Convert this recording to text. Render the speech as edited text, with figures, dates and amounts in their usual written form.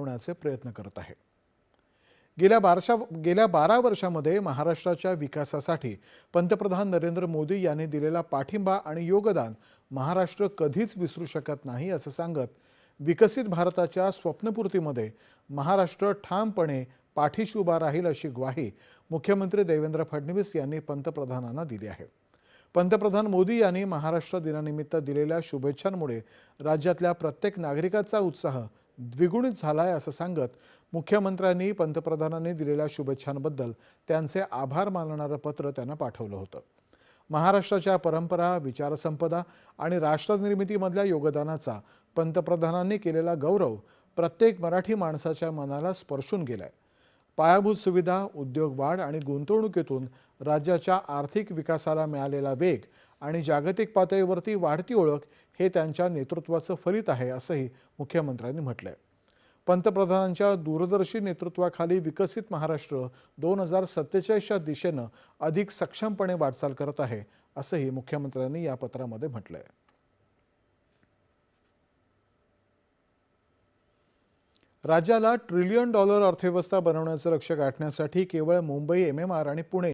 मिळवण्याचे प्रयत्न करत आहे। गेल्या 12 वर्षांमध्ये महाराष्ट्राच्या विकासासाठी पंतप्रधान नरेंद्र मोदी यांनी दिलेला पाठिंबा आणि योगदान महाराष्ट्र कधीच विसरू शकत नाही असं सांगत विकसित भारताच्या स्वप्नपूर्तीमध्ये महाराष्ट्र ठामपणे पाठीशी उभा राहील अशी ग्वाही मुख्यमंत्री देवेंद्र फडणवीस यांनी पंतप्रधानांना दिली आहे। पंतप्रधान मोदी यांनी महाराष्ट्र दिनानिमित्त दिलेल्या शुभेच्छांमुळे राज्यातल्या प्रत्येक नागरिकाचा उत्साह द्विगुणित झालाय असं सांगत मुख्यमंत्र्यांनी पंतप्रधानांनी दिलेल्या शुभेच्छांबद्दल त्यांचे आभार मानणारं पत्र त्यांना पाठवलं होतं। महाराष्ट्राच्या परंपरा, विचारसंपदा आणि राष्ट्रनिर्मितीमधल्या योगदानाचा पंतप्रधानांनी केलेला गौरव प्रत्येक मराठी माणसाच्या मनाला स्पर्शून गेलाय। पायाभूत सुविधा, उद्योग वाढ आणि गुंतवणुकीतून राज्याच्या आर्थिक विकासाला मिळालेला वेग आणि जागतिक पातळीवरती वाढती ओळख हे त्यांच्या नेतृत्वाचं फलित आहे असंही मुख्यमंत्र्यांनी म्हटलंय। पंतप्रधानांच्या दूरदर्शी नेतृत्वाखाली विकसित महाराष्ट्र 2047च्या दिशेनं अधिक सक्षमपणे वाटचाल करत आहे असंही मुख्यमंत्र्यांनी या पत्रामध्ये म्हटलंय। राज्याला $1 ट्रिलियन अर्थव्यवस्था बनवण्याचं लक्ष्य गाठण्यासाठी केवळ मुंबई, MMR आणि पुणे